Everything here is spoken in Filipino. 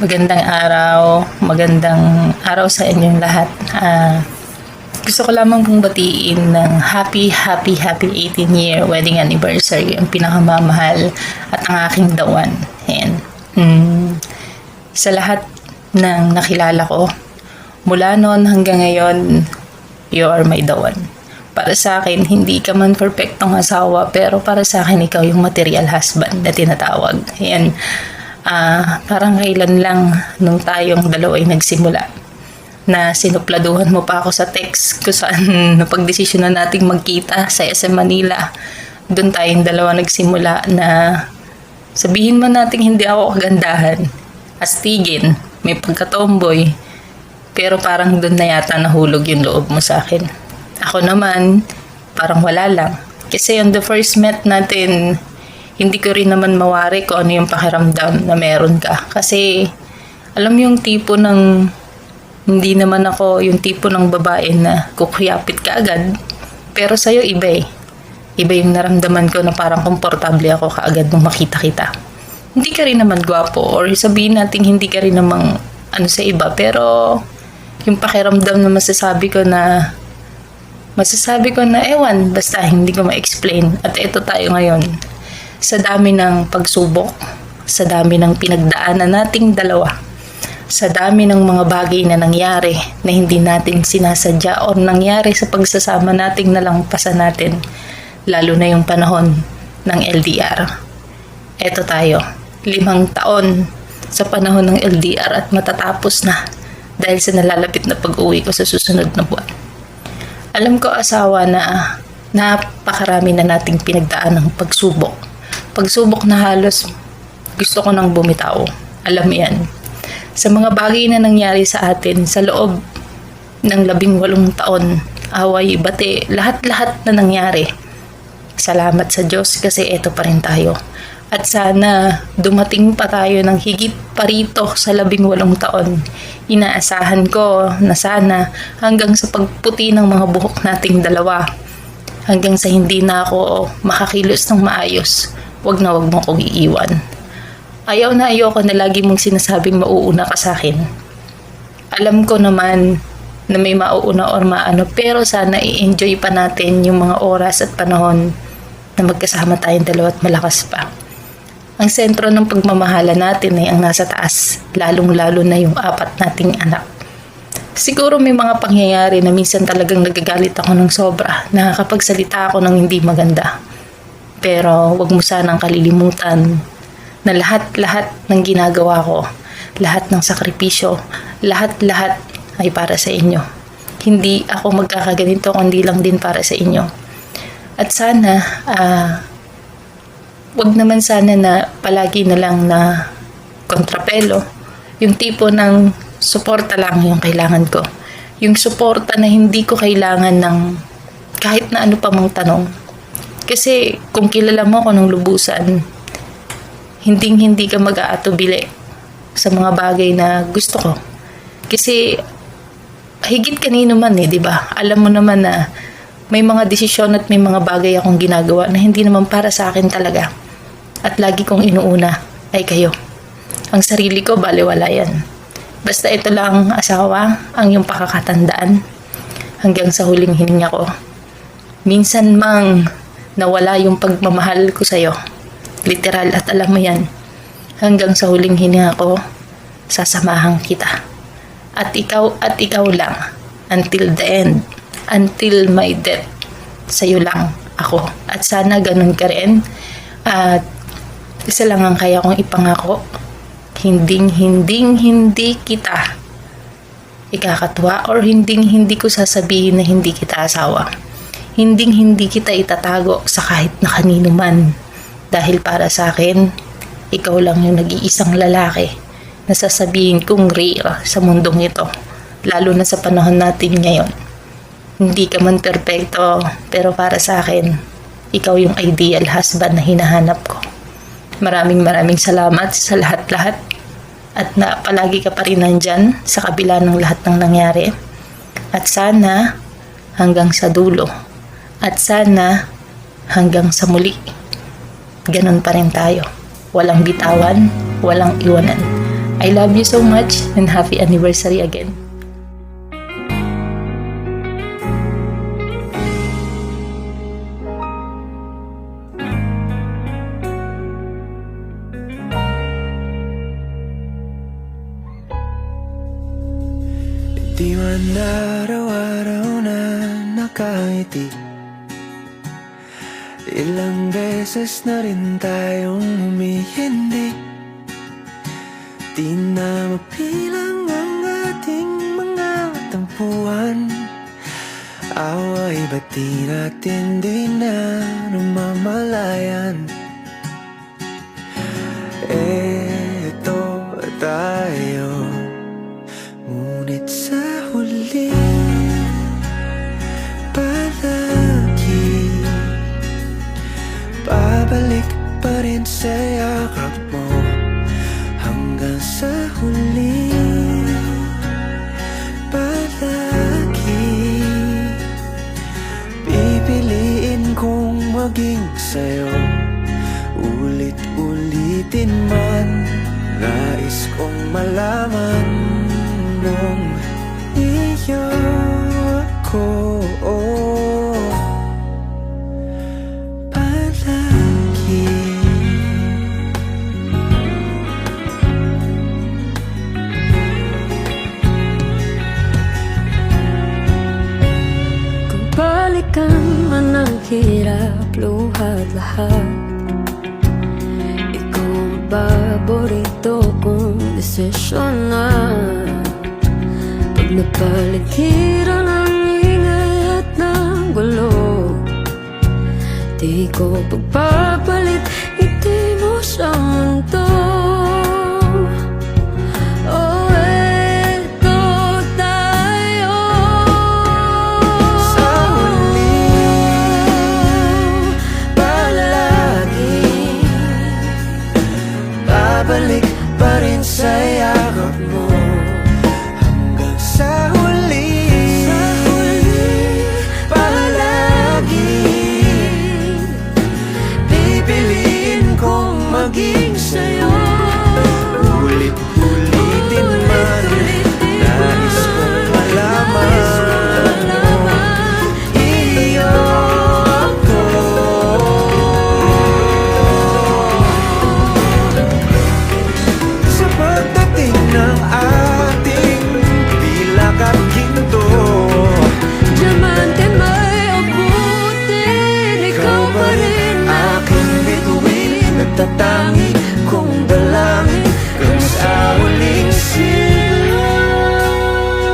Magandang araw sa inyong lahat. Gusto ko lamang pong batiin ng happy 18 year wedding anniversary ang pinakamamahal at ang aking dawan. Ayan. Sa lahat ng nakilala ko, mula noon hanggang ngayon, you are my dawan. Para sa akin, hindi ka man perfectong asawa, pero para sa akin, ikaw yung material husband na tinatawag. Ayan. Parang kailan lang nung tayong dalawa ay nagsimula na sinupladuhan mo pa ako sa text kung saan napagdesisyon na nating magkita sa SM Manila. Doon tayong dalawa nagsimula na sabihin mo nating hindi ako kagandahan, astigin, may pagka-tomboy, pero parang doon na yata nahulog yung loob mo sa akin. Ako naman, parang wala lang. Kasi on the first met natin, hindi ko rin naman mawari kung ano yung pakiramdam na meron ka. Kasi, alam yung tipo ng, hindi naman ako yung tipo ng babae na kukuyapit ka agad. Pero sa'yo iba eh. Iba yung naramdaman ko na parang komportable ako kaagad nung makita kita. Hindi ka rin naman gwapo or sabihin natin hindi ka rin namang ano sa iba. Pero, yung pakiramdam na masasabi ko na ewan, basta hindi ko ma-explain. At ito tayo ngayon. Sa dami ng pagsubok, sa dami ng pinagdaanan nating dalawa, sa dami ng mga bagay na nangyari na hindi natin sinasadya o nangyari sa pagsasama nating nalampasan natin, lalo na yung panahon ng LDR. Eto tayo, 5 taon sa panahon ng LDR at matatapos na dahil sa nalalapit na pag-uwi ko sa susunod na buwan. Alam ko asawa na napakarami na nating pinagdaan ng pagsubok. Pagsubok na halos gusto ko nang bumitaw. Alam mo yan. Sa mga bagay na nangyari sa atin sa loob ng 18 taon, away, bate, lahat-lahat na nangyari. Salamat sa Diyos kasi eto pa rin tayo. At sana dumating pa tayo ng higit pa rito sa 18 taon. Inaasahan ko na sana hanggang sa pagputi ng mga buhok nating dalawa, hanggang sa hindi na ako makakilos ng maayos, wag na wag mo kong iiwan. Ayaw na ayoko na lagi mong sinasabing mauuna ka sa akin. Alam ko naman na may mauuna or maano, pero sana i-enjoy pa natin yung mga oras at panahon na magkasama tayong dalawa at malakas pa. Ang sentro ng pagmamahala natin ay ang nasa taas, lalong-lalo na yung 4 nating anak. Siguro may mga pangyayari na minsan talagang nagagalit ako ng sobra, nakakapagsalita ako ng hindi maganda. Pero wag mo sanang kalilimutan na lahat-lahat ng ginagawa ko, lahat ng sakripisyo, lahat-lahat ay para sa inyo. Hindi ako magkakaganito kundi lang din para sa inyo. At sana, wag naman sana na palagi na lang na kontrapelo. Yung tipo ng suporta lang yung kailangan ko. Yung suporta na hindi ko kailangan ng kahit na ano pa mang tanong. Kasi kung kilala mo ako ng lubusan, hindi ka mag-aatubili sa mga bagay na gusto ko. Kasi higit kanino man di ba? Alam mo naman na may mga desisyon at may mga bagay akong ginagawa na hindi naman para sa akin talaga. At lagi kong inuuna ay kayo. Ang sarili ko, baliwala yan. Basta ito lang, asawa, ang iyong pakakatandaan hanggang sa huling hininga ko. Minsan mang nawala yung pagmamahal ko sa'yo. Literal at alam mo yan. Hanggang sa huling hininga ko, sasamahan kita. At ikaw lang. Until the end. Until my death. Sa'yo lang ako. At sana ganun ka rin. At isa lang ang kaya kong ipangako. Hindi kita ikakatwa or hindi ko sasabihin na hindi kita asawa. Hindi kita itatago sa kahit na kanino man. Dahil para sa akin, ikaw lang yung nag-iisang lalaki na sasabihin kong rare sa mundong ito. Lalo na sa panahon natin ngayon. Hindi ka man perfecto, pero para sa akin, ikaw yung ideal husband na hinahanap ko. Maraming salamat sa lahat-lahat. At na palagi ka pa rin nandyan sa kabila ng lahat ng nangyari. At sana hanggang sa dulo. At sana hanggang sa muli. Ganon pa rin tayo. Walang bitawan, walang iwanan. I love you so much and happy anniversary again. Di man araw-araw na nakangiti. Ilang beses na rin tayong humihindi. Di na mapilang ang ating mga tampuhan. Away ba't di natin di na namamalayan? Eto tayo, ngunit sa huli palagi babalik pa rin sa yakap mo. Hanggang sa huli palagi pipiliin kong maging sa'yo. Ulit-ulitin man, nais kong malaman nung iyo ako palagi. Kung balikan man ang hirap, luhat lahat, ikaw ang paborito kong desisyon na. Pag napaligiran ang ingay at ng gulo, di ko pagpapalit ngiti mo sa mundo. Oh, eto tayo Sa huli palagi babalik pa rin sa yakap mo. Hanggang sa huli palagi pipiliin kong maging sa'yo. Ulit-ulitin man, nais kong malaman iyo ako. Sa pagdating ng ating pilak at ginto, diamante may abutin, ikaw pa rin aking bituin, nagtatangi kong dalangin. Kung sa